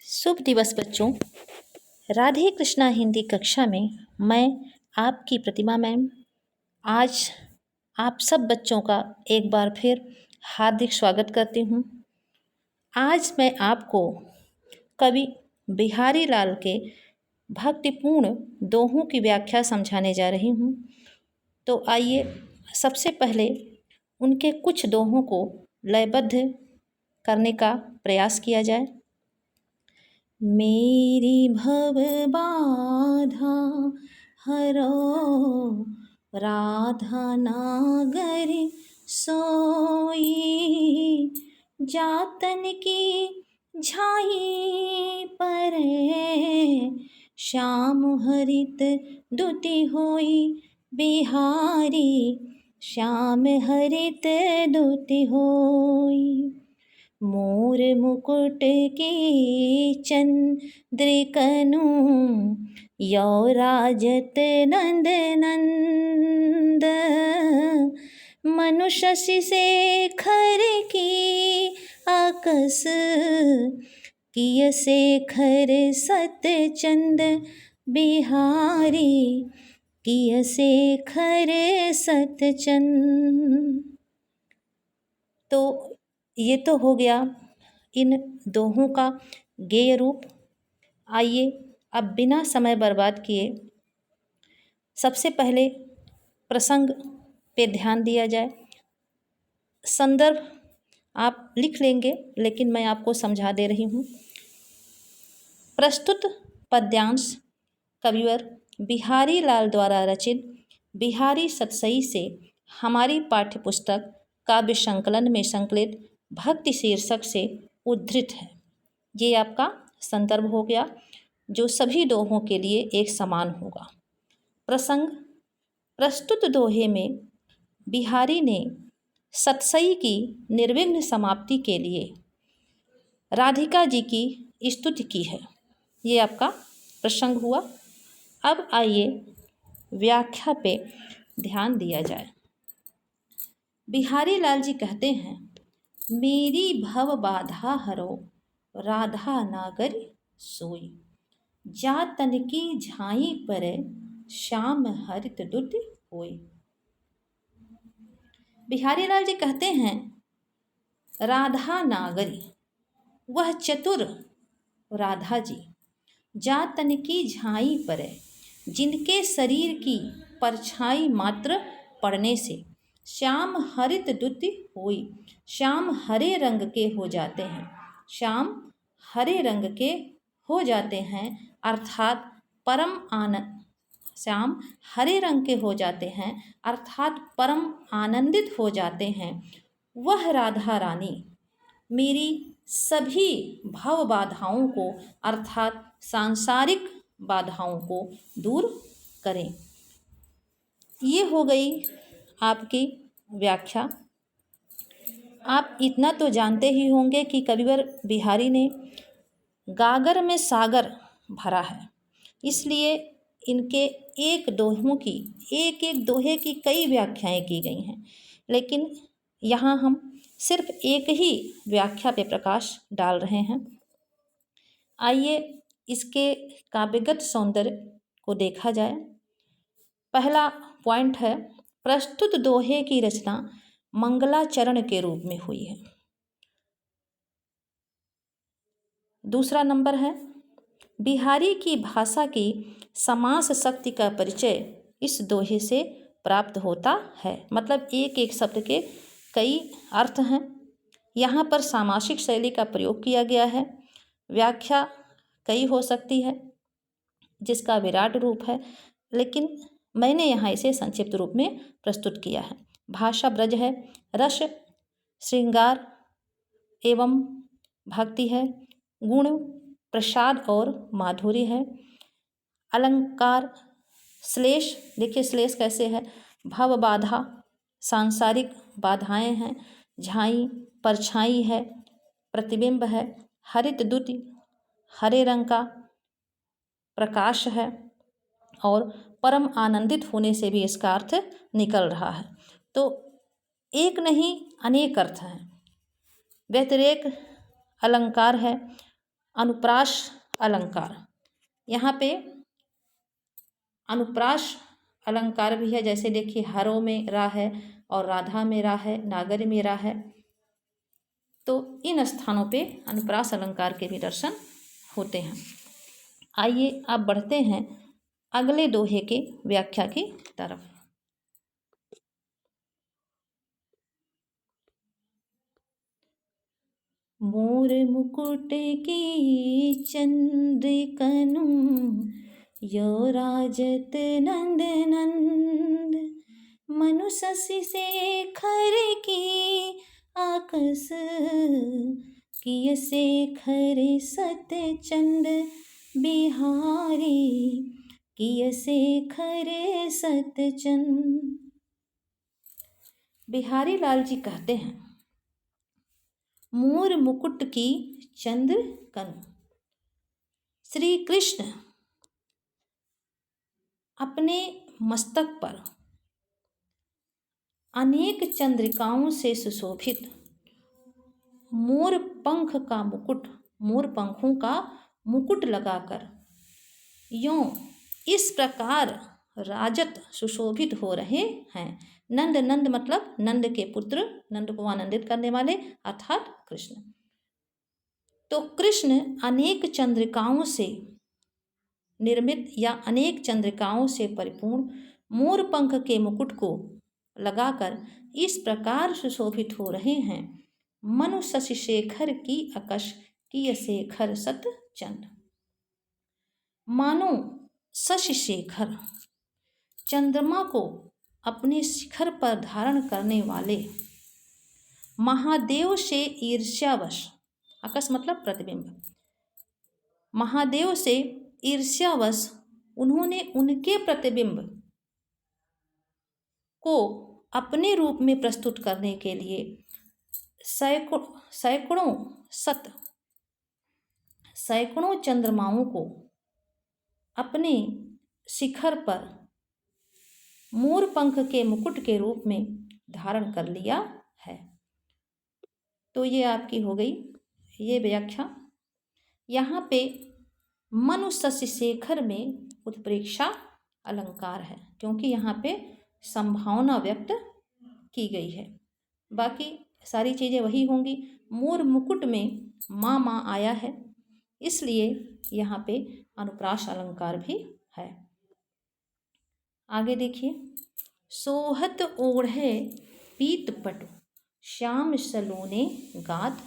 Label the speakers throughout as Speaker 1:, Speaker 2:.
Speaker 1: शुभ दिवस बच्चों। राधे कृष्णा हिंदी कक्षा में मैं आपकी प्रतिमा मैम आज आप सब बच्चों का एक बार फिर हार्दिक स्वागत करती हूँ। आज मैं आपको कवि बिहारी लाल के भक्तिपूर्ण दोहों की व्याख्या समझाने जा रही हूँ। तो आइए सबसे पहले उनके कुछ दोहों को लयबद्ध करने का प्रयास किया जाए। मेरी भव बाधा हरो राधा नागरी सोई, जातन की झाई परे श्याम हरित दुति होई बिहारी, श्याम हरित दुति होई। मोर मुकुट की चंद्रिकनु यौ राजत नंद नंद, मनुष्य शेखर की आकस किय शेखर सतचंद बिहारी, किय शेखर सतचंद। तो ये तो हो गया इन दोहों का गेय रूप। आइए अब बिना समय बर्बाद किए सबसे पहले प्रसंग पे ध्यान दिया जाए। संदर्भ आप लिख लेंगे लेकिन मैं आपको समझा दे रही हूँ। प्रस्तुत पद्यांश कविवर बिहारी लाल द्वारा रचित बिहारी सतसई से हमारी पाठ्यपुस्तक काव्य संकलन में संकलित भक्ति शीर्षक से उद्धृत है। ये आपका संदर्भ हो गया जो सभी दोहों के लिए एक समान होगा। प्रसंग प्रस्तुत दोहे में बिहारी ने सतसई की निर्विघ्न समाप्ति के लिए राधिका जी की स्तुति की है। ये आपका प्रसंग हुआ। अब आइए व्याख्या पे ध्यान दिया जाए। बिहारी लाल जी कहते हैं, मेरी भव बाधा हरो राधा नागर सोई, जातन की झाई पर श्याम हरित दुत होई। बिहारी लाल जी कहते हैं, राधा नागरी वह चतुर राधा जी, जातन की झाई पर जिनके शरीर की परछाई मात्र पड़ने से श्याम हरित दुति होई, श्याम हरे रंग के हो जाते हैं, श्याम हरे रंग के हो जाते हैं अर्थात परम आनंद, श्याम हरे रंग के हो जाते हैं अर्थात परम आनंदित हो जाते हैं। वह राधा रानी मेरी सभी भव बाधाओं को अर्थात सांसारिक बाधाओं को दूर करें। ये हो गई आपकी व्याख्या। आप इतना तो जानते ही होंगे कि कविवर बिहारी ने गागर में सागर भरा है, इसलिए इनके एक एक दोहे की कई व्याख्याएं की गई हैं, लेकिन यहाँ हम सिर्फ एक ही व्याख्या पे प्रकाश डाल रहे हैं। आइए इसके काव्यगत सौंदर्य को देखा जाए। पहला पॉइंट है, प्रस्तुत दोहे की रचना मंगलाचरण के रूप में हुई है। दूसरा नंबर है, बिहारी की भाषा की समास शक्ति का परिचय इस दोहे से प्राप्त होता है। मतलब एक एक शब्द के कई अर्थ हैं। यहाँ पर सामासिक शैली का प्रयोग किया गया है। व्याख्या कई हो सकती है जिसका विराट रूप है, लेकिन मैंने यहाँ इसे संक्षिप्त रूप में प्रस्तुत किया है। भाषा ब्रज है, रस श्रृंगार एवं भक्ति है, गुण प्रसाद और माधुरी है, अलंकार श्लेष, देखिए श्लेष कैसे है, भव बाधा सांसारिक बाधाएं हैं, झाई परछाई है, प्रतिबिंब है, हरित दुति हरे रंग का प्रकाश है, और परम आनंदित होने से भी इसका अर्थ निकल रहा है। तो एक नहीं अनेक अर्थ हैं। व्यतिरेक अलंकार है, अनुप्रास अलंकार। यहाँ पे अनुप्रास अलंकार भी है, जैसे देखिए हरों में रा है और राधा में रा है, नागर में रा है। तो इन स्थानों पे अनुप्रास अलंकार के भी दर्शन होते हैं। आइए अब बढ़ते हैं अगले दोहे के व्याख्या की तरफ। मोर मुकुट की चंद्रिकनु यो राजत नंद नंद, मनु शशि शेखर की आकस किय शेखर सत चंद बिहारी, किय शेखर सत चंद। बिहारी लाल जी कहते हैं, मोर मुकुट की चंद्र कनु। श्री कृष्ण अपने मस्तक पर अनेक चंद्रिकाओं से सुशोभित मोर पंख का मुकुट, मोर पंखों का मुकुट लगाकर यों इस प्रकार राजत सुशोभित हो रहे हैं। नंद, नंद मतलब नंद के पुत्र, नंद को आनंदित करने वाले अर्थात कृष्ण। तो कृष्ण अनेक चंद्रिकाओं से निर्मित या अनेक चंद्रिकाओं से परिपूर्ण मोर पंख के मुकुट को लगाकर इस प्रकार सुशोभित हो रहे हैं। मनु शशि शेखर की अकश किय शेखर सत चंद। मानो शशि शेखर चंद्रमा को अपने शिखर पर धारण करने वाले महादेव से ईर्ष्यावश, आकाश मतलब प्रतिबिंब, महादेव से ईर्ष्यावश उन्होंने उनके प्रतिबिंब को अपने रूप में प्रस्तुत करने के लिए सैकड़ों चंद्रमाओं को अपने शिखर पर मोर पंख के मुकुट के रूप में धारण कर लिया है। तो ये आपकी हो गई ये व्याख्या। यहाँ पे मनु शशि शेखर में उत्प्रेक्षा अलंकार है, क्योंकि यहाँ पे संभावना व्यक्त की गई है। बाकी सारी चीज़ें वही होंगी। मोर मुकुट में माँ माँ आया है, इसलिए यहाँ पे अनुप्रास अलंकार भी है। आगे देखिए, सोहत ओढ़े पीत पटु श्याम सलोने गात,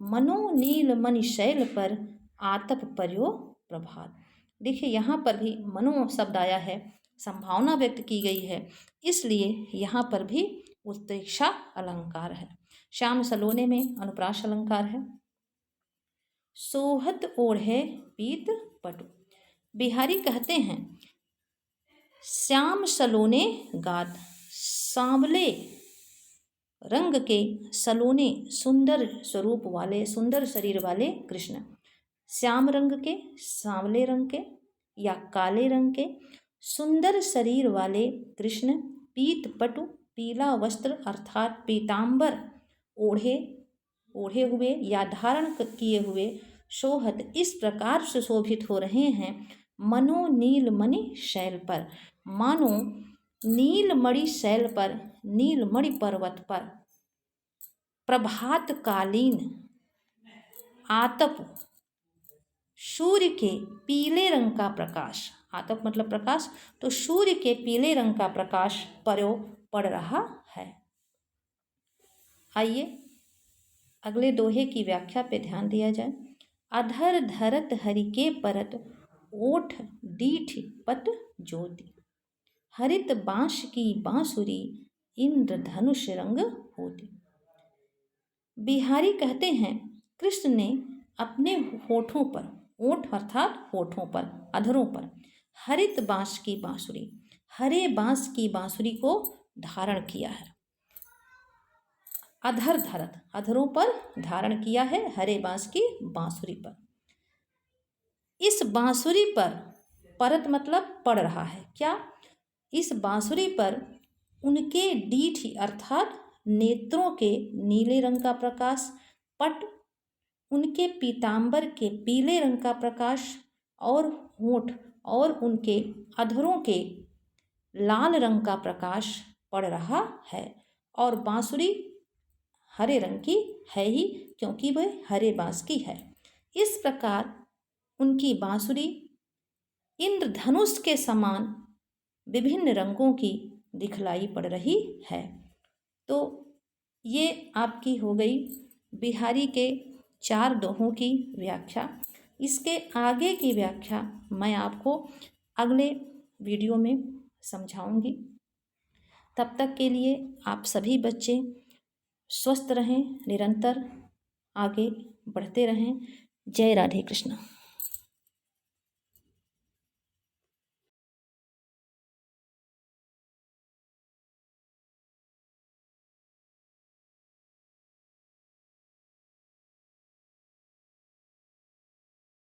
Speaker 1: मनो नील मणि शैल पर आतप पर्यो प्रभात। देखिए यहाँ पर भी मनो शब्द आया है, संभावना व्यक्त की गई है, इसलिए यहाँ पर भी उत्प्रेक्षा अलंकार है। श्याम सलोने में अनुप्रास अलंकार है। सोहत ओढ़े पीत पटु, बिहारी कहते हैं श्याम सलोने गात, सांवले रंग के सलोने सुंदर स्वरूप वाले, सुंदर शरीर वाले कृष्ण, श्याम रंग के, सांवले रंग के या काले रंग के सुंदर शरीर वाले कृष्ण पीत पटु, पीला वस्त्र अर्थात पीतांबर ओढ़े हुए या धारण किए हुए सोहत इस प्रकार सुशोभित हो रहे हैं। मनो नीलमणि शैल पर, मानो नीलमणि शैल पर, नीलमणि पर्वत पर प्रभात कालीन आतप सूर्य के पीले रंग का प्रकाश, आतप मतलब प्रकाश, तो सूर्य के पीले रंग का प्रकाश पर्यो पड़ रहा है। आइए अगले दोहे की व्याख्या पे ध्यान दिया जाए। अधर धरत हरि के परत, ओठ डीठ पत ज्योति, हरित बांस की बांसुरी, इंद्र धनुष रंग होती। बिहारी कहते हैं कृष्ण ने अपने होठों पर, ओठ अर्थात होठों पर, अधरों पर हरित बांस की बांसुरी, हरे बांस की बांसुरी को धारण किया है। अधर धरत, अधरों पर धारण किया है हरे बांस की बांसुरी पर। इस बांसुरी पर, परत मतलब पड़ रहा है क्या, इस बांसुरी पर उनके डीठ अर्थात नेत्रों के नीले रंग का प्रकाश, पट उनके पीतांबर के पीले रंग का प्रकाश और होंठ और उनके अधरों के लाल रंग का प्रकाश पड़ रहा है। और बांसुरी हरे रंग की है ही, क्योंकि वह हरे बांस की है। इस प्रकार उनकी बांसुरी इंद्रधनुष के समान विभिन्न रंगों की दिखलाई पड़ रही है। तो ये आपकी हो गई बिहारी के 4 दोहों की व्याख्या। इसके आगे की व्याख्या मैं आपको अगले वीडियो में समझाऊंगी। तब तक के लिए आप सभी बच्चे स्वस्थ रहें, निरंतर आगे बढ़ते रहें। जय राधे कृष्ण।